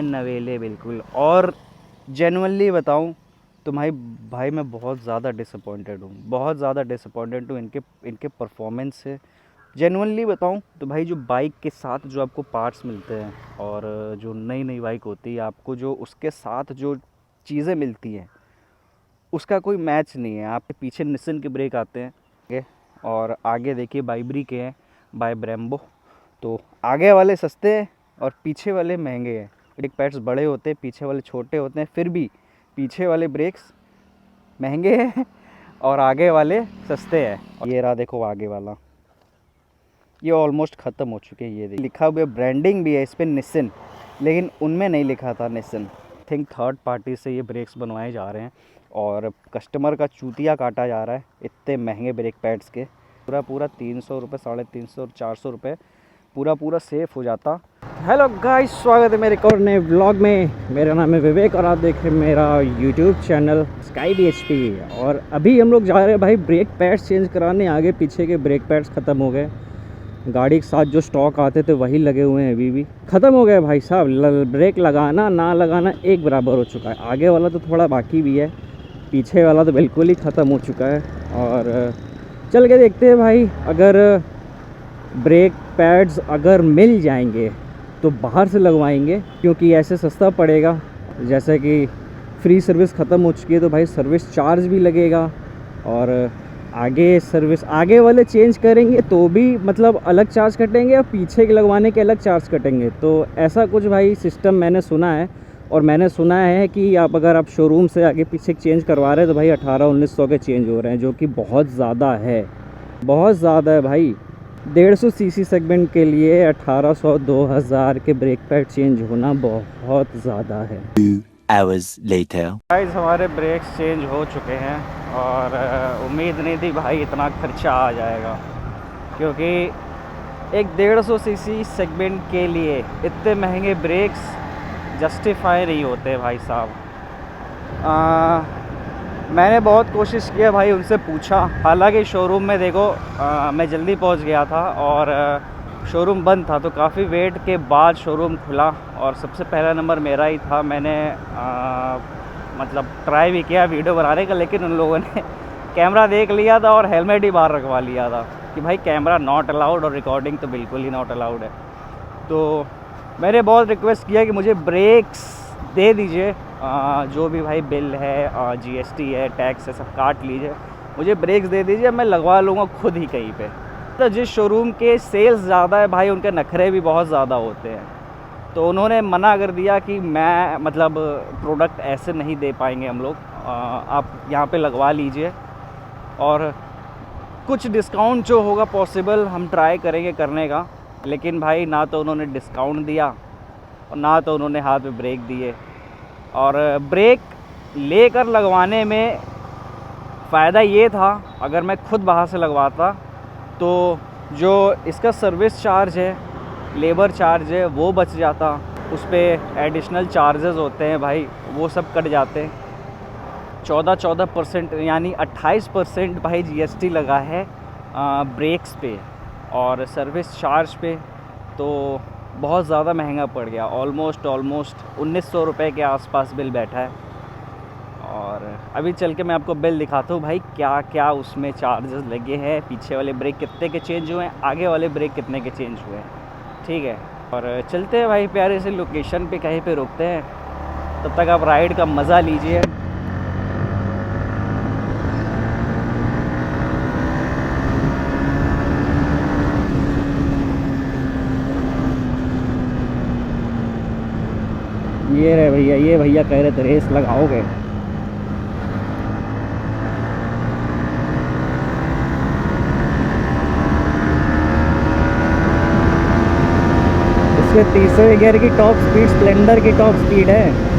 नए नवेले बिल्कुल। और जेन्युइनली बताऊं तो भाई मैं बहुत ज़्यादा डिसअपॉइंटेड हूँ, बहुत ज़्यादा डिसअपॉइंटेड हूँ इनके परफॉर्मेंस से। जेन्युइनली बताऊं तो भाई जो बाइक के साथ जो आपको पार्ट्स मिलते हैं और जो नई नई बाइक होती है आपको जो उसके साथ जो चीज़ें मिलती हैं उसका कोई मैच नहीं है। आपके पीछे निस्सन के ब्रेक आते हैं और आगे देखिए बाइब्री के हैं, बाय ब्रेम्बो। तो आगे वाले सस्ते हैं और पीछे वाले महंगे हैं। ब्रेक पैड्स बड़े होते हैं, पीछे वाले छोटे होते हैं, फिर भी पीछे वाले ब्रेक्स महंगे हैं और आगे वाले सस्ते हैं। ये रहा देखो आगे वाला, ये ऑलमोस्ट ख़त्म हो चुके हैं। ये लिखा हुआ ब्रांडिंग भी है इस पर निस्सन, लेकिन उनमें नहीं लिखा था निस्सन। थिंक थर्ड पार्टी से ये ब्रेक्स बनवाए जा रहे हैं और कस्टमर का चूतिया काटा जा रहा है इतने महंगे ब्रेक पैड्स के। पूरा 300 रुपये, 350 और 400 रुपये पूरा सेफ़ हो जाता। हेलो गाइस, स्वागत है मेरे एक और नए व्लॉग में। मेरा नाम है विवेक और आप देख रहे हैं मेरा यूट्यूब चैनल स्काई BHP। और अभी हम लोग जा रहे हैं भाई ब्रेक पैड्स चेंज कराने। आगे पीछे के ब्रेक पैड्स ख़त्म हो गए, गाड़ी के साथ जो स्टॉक आते थे वही लगे हुए हैं, अभी भी ख़त्म हो गए भाई साहब। ब्रेक लगाना ना लगाना एक बराबर हो चुका है। आगे वाला तो थोड़ा बाकी भी है, पीछे वाला तो बिल्कुल ही ख़त्म हो चुका है। और चल के देखते हैं भाई, अगर ब्रेक पैड्स अगर मिल जाएंगे तो बाहर से लगवाएंगे, क्योंकि ऐसे सस्ता पड़ेगा। जैसे कि फ्री सर्विस ख़त्म हो चुकी है तो भाई सर्विस चार्ज भी लगेगा। और आगे सर्विस आगे वाले चेंज करेंगे तो भी मतलब अलग चार्ज कटेंगे और पीछे के लगवाने के अलग चार्ज कटेंगे। तो ऐसा कुछ भाई सिस्टम मैंने सुना है। और मैंने सुना है कि अगर आप शोरूम से आगे पीछे चेंज करवा रहे हैं तो भाई 1800-1900 के चेंज हो रहे हैं, जो कि बहुत ज़्यादा है, बहुत ज़्यादा है भाई। 150 सीसी सेगमेंट के लिए 1800-2000 के ब्रेक पैड चेंज होना बहुत ज़्यादा है। 2 hours later गाइस, हमारे ब्रेक्स चेंज हो चुके हैं और उम्मीद नहीं थी भाई इतना खर्चा आ जाएगा, क्योंकि एक 150 सीसी सेगमेंट के लिए इतने महंगे ब्रेक्स जस्टिफाई नहीं होते भाई साहब। मैंने बहुत कोशिश किया भाई, उनसे पूछा। हालांकि शोरूम में देखो मैं जल्दी पहुंच गया था और शोरूम बंद था, तो काफ़ी वेट के बाद शोरूम खुला और सबसे पहला नंबर मेरा ही था। मैंने मतलब ट्राई भी किया वीडियो बनाने का, लेकिन उन लोगों ने कैमरा देख लिया था और हेलमेट ही बाहर रखवा लिया था कि भाई कैमरा नॉट अलाउड और रिकॉर्डिंग तो बिल्कुल ही नॉट अलाउड है। तो मैंने बहुत रिक्वेस्ट किया कि मुझे ब्रेक्स दे दीजिए, जो भी भाई बिल है, GST है, टैक्स है, सब काट लीजिए, मुझे ब्रेक्स दे दीजिए, मैं लगवा लूँगा खुद ही कहीं पे। तो जिस शोरूम के सेल्स ज़्यादा है भाई, उनके नखरे भी बहुत ज़्यादा होते हैं, तो उन्होंने मना कर दिया कि मैं मतलब प्रोडक्ट ऐसे नहीं दे पाएंगे हम लोग, आप यहाँ पे लगवा लीजिए और कुछ डिस्काउंट जो होगा पॉसिबल हम ट्राई करेंगे करने का। लेकिन भाई ना तो उन्होंने डिस्काउंट दिया और ना तो उन्होंने हाथ में ब्रेक दिए। और ब्रेक लेकर लगवाने में फ़ायदा ये था, अगर मैं खुद बाहर से लगवाता तो जो इसका सर्विस चार्ज है, लेबर चार्ज है, वो बच जाता। उस पर एडिशनल चार्जेस होते हैं भाई, वो सब कट जाते। 14% यानी 28% भाई GST लगा है ब्रेक्स पे और सर्विस चार्ज पे, तो बहुत ज़्यादा महंगा पड़ गया। ऑलमोस्ट 1900 रुपये के आसपास बिल बैठा है। और अभी चल के मैं आपको बिल दिखाता हूँ भाई क्या क्या उसमें चार्जेस लगे हैं, पीछे वाले ब्रेक कितने के चेंज हुए हैं, आगे वाले ब्रेक कितने के चेंज हुए हैं। ठीक है, और चलते हैं भाई प्यारे से लोकेशन पे, कहीं पे रुकते हैं, तब तक आप राइड का मज़ा लीजिए। ये रहे भैया, ये भैया कह रहे थे रेस लगाओगे। इसके तीसरे गियर की टॉप स्पीड स्प्लेंडर की टॉप स्पीड है।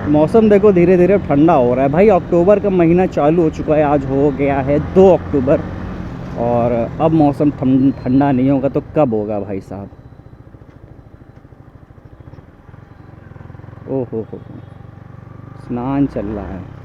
मौसम देखो धीरे धीरे ठंडा हो रहा है भाई। अक्टूबर का महीना चालू हो चुका है, आज हो गया है 2 अक्टूबर और अब मौसम ठंडा नहीं होगा तो कब होगा भाई साहब। ओहो हो, स्नान चल रहा है।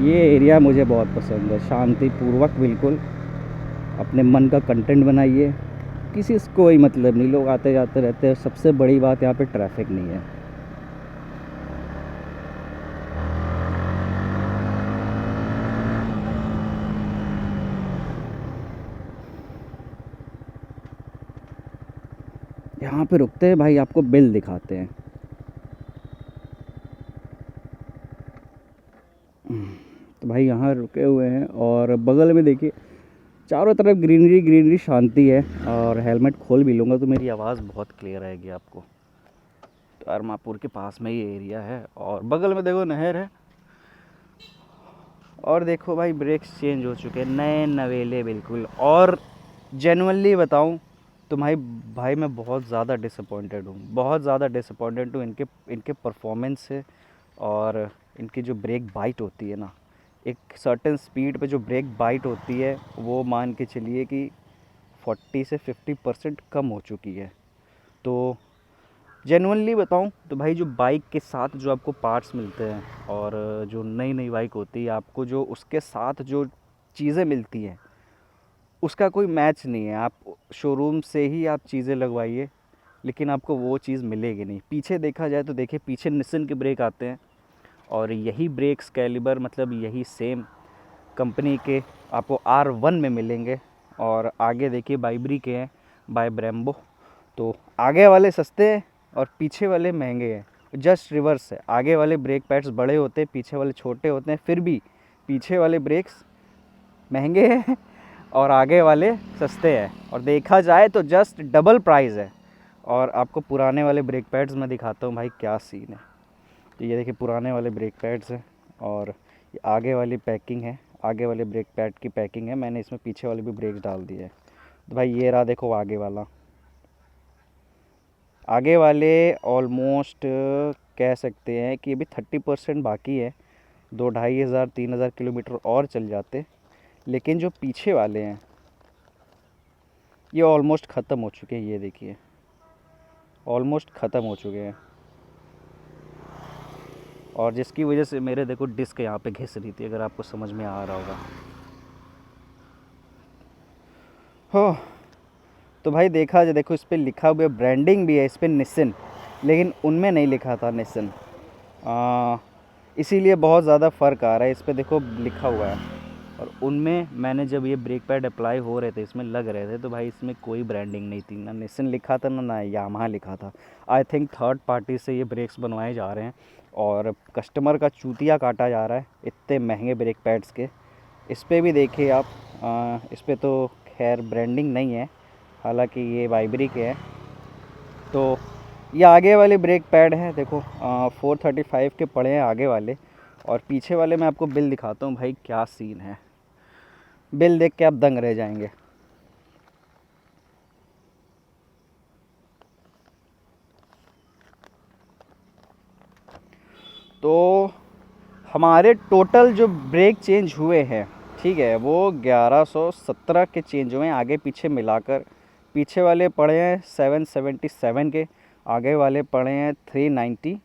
ये एरिया मुझे बहुत पसंद है, शांतिपूर्वक बिल्कुल। अपने मन का कंटेंट बनाइए, किसी से कोई मतलब नहीं, लोग आते जाते रहते हैं। सबसे बड़ी बात यहाँ पे ट्रैफिक नहीं है। यहाँ पे रुकते हैं भाई, आपको बिल दिखाते हैं। तो भाई यहाँ रुके हुए हैं और बगल में देखिए चारों तरफ ग्रीनरी ग्रीनरी, शांति है। और हेलमेट खोल भी लूँगा तो मेरी आवाज़ बहुत क्लियर आएगी आपको। तो अरमापुर के पास में ये एरिया है और बगल में देखो नहर है। और देखो भाई ब्रेक्स चेंज हो चुके हैं, नए नवेले बिल्कुल। और जेनुअनली बताऊं तो भाई मैं बहुत ज़्यादा डिसअपॉइंटेड हूँ, बहुत ज़्यादा डिसअपॉइंटेड हूँ इनके परफॉर्मेंस से। और इनकी जो ब्रेक बाइट होती है ना, एक सर्टेन स्पीड पे जो ब्रेक बाइट होती है, वो मान के चलिए कि 40 से 50% कम हो चुकी है। तो जेनुअनली बताऊं तो भाई जो बाइक के साथ जो आपको पार्ट्स मिलते हैं और जो नई नई बाइक होती है, आपको जो उसके साथ जो चीज़ें मिलती हैं उसका कोई मैच नहीं है। आप शोरूम से ही आप चीज़ें लगवाइए, लेकिन आपको वो चीज़ मिलेगी नहीं। पीछे देखा जाए तो देखिए, पीछे निसिन के ब्रेक आते हैं और यही ब्रेक्स कैलिबर मतलब यही सेम कंपनी के आपको R1 में मिलेंगे। और आगे देखिए बाइब्री के हैं, बाय ब्रेम्बो। तो आगे वाले सस्ते हैं और पीछे वाले महंगे हैं। जस्ट रिवर्स है, आगे वाले ब्रेक पैड्स बड़े होते हैं, पीछे वाले छोटे होते हैं। फिर भी पीछे वाले ब्रेक्स महंगे हैं और आगे वाले सस्ते हैं। और देखा जाए तो जस्ट डबल प्राइस है। और आपको पुराने वाले ब्रेक पैड्स मैं दिखाता हूँ भाई क्या सीन है। तो ये देखिए पुराने वाले ब्रेक पैड्स हैं और ये आगे वाली पैकिंग है, आगे वाले ब्रेक पैड की पैकिंग है। मैंने इसमें पीछे वाले भी ब्रेक्स डाल दिए हैं। तो भाई ये रहा देखो आगे वाला। आगे वाले ऑलमोस्ट कह सकते हैं कि अभी 30% बाकी है। 2-2,500-3,000 किलोमीटर और चल जाते। लेकिन जो पीछे वाले हैं ये ऑलमोस्ट ख़त्म हो चुके हैं। ये देखिए ऑलमोस्ट ख़त्म हो चुके हैं। और जिसकी वजह से मेरे देखो डिस्क यहाँ पे घिस रही थी, अगर आपको समझ में आ रहा होगा। हो तो भाई देखा जाए, देखो इस पर लिखा हुआ ब्रांडिंग भी है इस पर निसिन, लेकिन उनमें नहीं लिखा था निसिन। इसीलिए बहुत ज़्यादा फ़र्क आ रहा है। इस पर देखो लिखा हुआ है और उनमें मैंने जब ये ब्रेक पैड अप्लाई हो रहे थे, इसमें लग रहे थे, तो भाई इसमें कोई ब्रांडिंग नहीं थी, ना निसिन लिखा था ना यामाहा लिखा था। आई थिंक थर्ड पार्टी से ये ब्रेक्स बनवाए जा रहे हैं और कस्टमर का चूतिया काटा जा रहा है इतने महंगे ब्रेक पैड्स के। इस पर भी देखिए आप, इस पर तो खैर ब्रांडिंग नहीं है, हालांकि ये वाइब्री के हैं। तो ये आगे वाले ब्रेक पैड हैं देखो, 435 के पड़े हैं आगे वाले। और पीछे वाले मैं आपको बिल दिखाता हूँ भाई क्या सीन है। बिल देख के आप दंग रह जाएंगे। तो हमारे टोटल जो ब्रेक चेंज हुए हैं, ठीक है, वो 1117 के चेंज हुए हैं आगे पीछे मिलाकर। पीछे वाले पड़े हैं 777 के, आगे वाले पड़े हैं 390,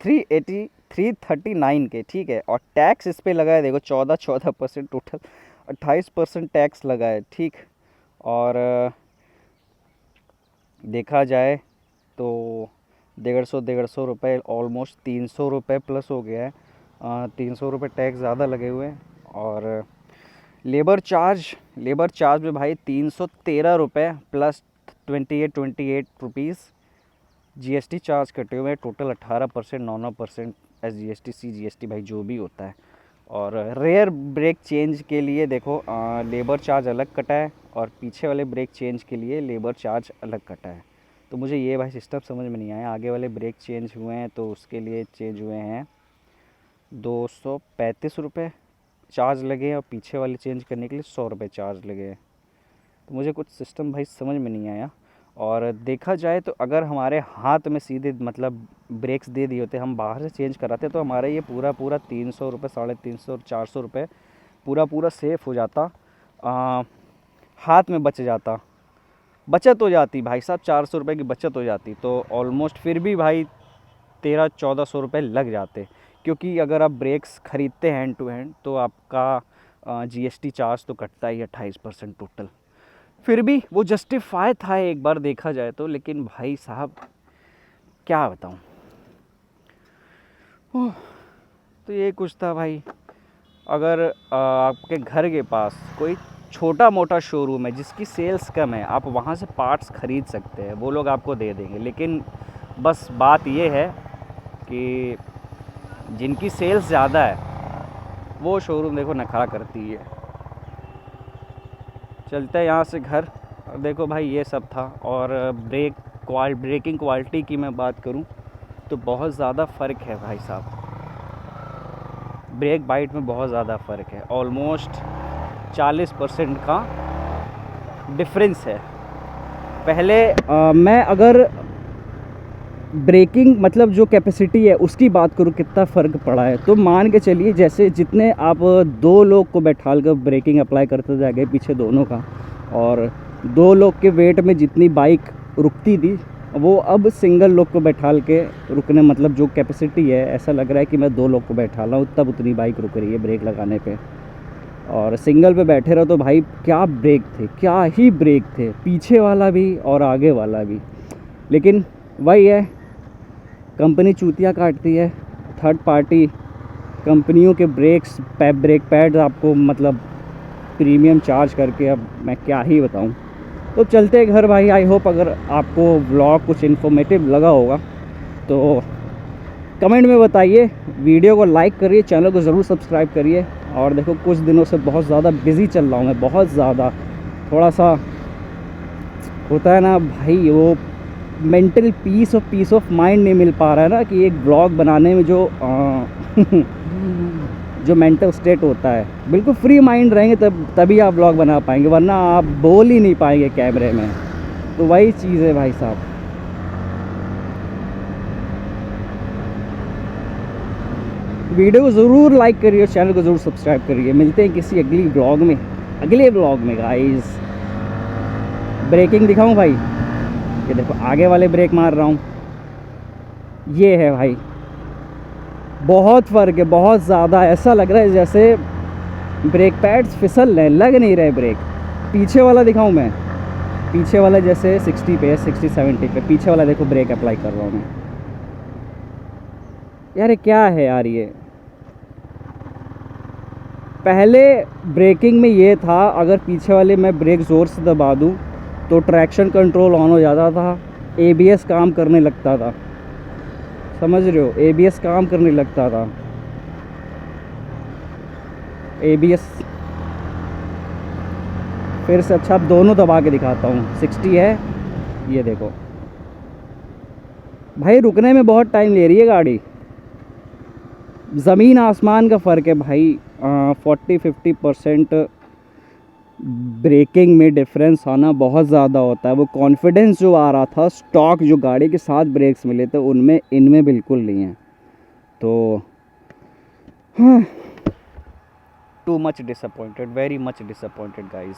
380, 339 के, ठीक है। और टैक्स इस पे लगा है देखो 14% टोटल 28% टैक्स लगा है, ठीक। और देखा जाए तो 150 रुपये, ऑलमोस्ट 300 रुपये प्लस हो गया है। 300 रुपये टैक्स ज़्यादा लगे हुए हैं। और लेबर चार्ज में भाई 313 रुपये प्लस 28 रुपीज़ जीएसटी चार्ज कटे हुए हैं। टोटल 18%, 9% SGST CGST भाई जो भी होता है। और रेयर ब्रेक चेंज के लिए देखो लेबर चार्ज अलग कटा है और पीछे वाले ब्रेक चेंज के लिए लेबर चार्ज अलग कटा है। तो मुझे ये भाई सिस्टम समझ में नहीं आया। आगे वाले ब्रेक चेंज हुए हैं तो उसके लिए चेंज हुए हैं 235 रुपये चार्ज लगे हैं और पीछे वाले चेंज करने के लिए 100 रुपये चार्ज लगे हैं। तो मुझे कुछ सिस्टम भाई समझ में नहीं आया। और देखा जाए तो अगर हमारे हाथ में सीधे मतलब ब्रेक्स दे दिए होते, हम बाहर से चेंज कराते, तो हमारा ये पूरा 300 रुपये, 350 और 400 रुपये पूरा सेफ़ हो जाता, हाथ में बच जाता। बचत हो जाती भाई साहब, 400 रुपये की बचत हो जाती, तो ऑलमोस्ट फिर भी भाई 1300-1400 रुपये लग जाते। क्योंकि अगर आप ब्रेक्स ख़रीदते हैं हैंड टू हैंड तो आपका जीएसटी चार्ज तो कटता ही है 28% टोटल। फिर भी वो जस्टिफाई था एक बार देखा जाए तो, लेकिन भाई साहब क्या बताऊँ। तो ये कुछ था भाई। अगर आपके घर के पास कोई छोटा मोटा शोरूम है जिसकी सेल्स कम है, आप वहाँ से पार्ट्स ख़रीद सकते हैं, वो लोग आपको दे देंगे। लेकिन बस बात ये है कि जिनकी सेल्स ज़्यादा है वो शोरूम देखो नखरा करती है। चलते हैं यहाँ से घर। और देखो भाई ये सब था। और ब्रेकिंग क्वालिटी की मैं बात करूँ तो बहुत ज़्यादा फ़र्क है भाई साहब, ब्रेक बाइट में बहुत ज़्यादा फ़र्क है, ऑलमोस्ट 40% का डिफरेंस है। पहले मैं अगर ब्रेकिंग मतलब जो कैपेसिटी है उसकी बात करूँ कितना फ़र्क पड़ा है, तो मान के चलिए जैसे जितने आप 2 लोग को बैठाल कर ब्रेकिंग अप्लाई करते जाएंगे पीछे दोनों का, और 2 लोग के वेट में जितनी बाइक रुकती थी वो अब सिंगल लोग को बैठाल के रुकने, मतलब जो कैपेसिटी है ऐसा लग रहा है कि मैं 2 लोग को बैठा रहा हूँ तब उतनी बाइक रुक रही है ब्रेक लगाने पे। और सिंगल पे बैठे रहो तो भाई क्या ब्रेक थे, क्या ही ब्रेक थे, पीछे वाला भी और आगे वाला भी। लेकिन वही है, कंपनी चूतिया काटती है। थर्ड पार्टी कंपनियों के ब्रेक पैड्स आपको मतलब प्रीमियम चार्ज करके, अब मैं क्या ही बताऊं। तो चलते हैं घर भाई। आई होप अगर आपको व्लॉग कुछ इन्फॉर्मेटिव लगा होगा तो कमेंट में बताइए, वीडियो को लाइक करिए, चैनल को ज़रूर सब्सक्राइब करिए। और देखो कुछ दिनों से बहुत ज़्यादा बिज़ी चल रहा हूँ मैं, बहुत ज़्यादा, थोड़ा सा होता है ना भाई, वो मेंटल पीस ऑफ माइंड नहीं मिल पा रहा है ना कि एक ब्लॉग बनाने में जो जो मेंटल स्टेट होता है, बिल्कुल फ्री माइंड रहेंगे तभी आप ब्लॉग बना पाएंगे, वरना आप बोल ही नहीं पाएंगे कैमरे में। तो वही चीज़ है भाई साहब। वीडियो को ज़रूर लाइक करिए और चैनल को ज़रूर सब्सक्राइब करिए। मिलते हैं किसी अगले ब्लॉग में गाइस। ब्रेकिंग दिखाऊं भाई, ये देखो आगे वाले ब्रेक मार रहा हूँ, ये है भाई, बहुत फ़र्क है, बहुत ज़्यादा। ऐसा लग रहा है जैसे ब्रेक पैड्स फिसल रहे, लग नहीं रहे ब्रेक। पीछे वाला दिखाऊं मैं, पीछे वाला जैसे 60 पे 60-70 पे पीछे वाला देखो ब्रेक अप्लाई कर रहा हूँ मैं। यार ये क्या है यार, ये पहले ब्रेकिंग में ये था अगर पीछे वाले मैं ब्रेक ज़ोर से दबा दूँ तो ट्रैक्शन कंट्रोल ऑन हो जाता था, एबीएस काम करने लगता था, समझ रहे हो, एबीएस काम करने लगता था। एबीएस फिर से अच्छा, अब दोनों दबा के दिखाता हूँ। 60 है, ये देखो भाई, रुकने में बहुत टाइम ले रही है गाड़ी, ज़मीन आसमान का फ़र्क है भाई। 40-50% ब्रेकिंग में डिफरेंस आना बहुत ज़्यादा होता है। वो कॉन्फिडेंस जो आ रहा था, स्टॉक जो गाड़ी के साथ ब्रेक्स मिले थे उनमें इनमें बिल्कुल नहीं है। तो too much disappointed, very much disappointed guys.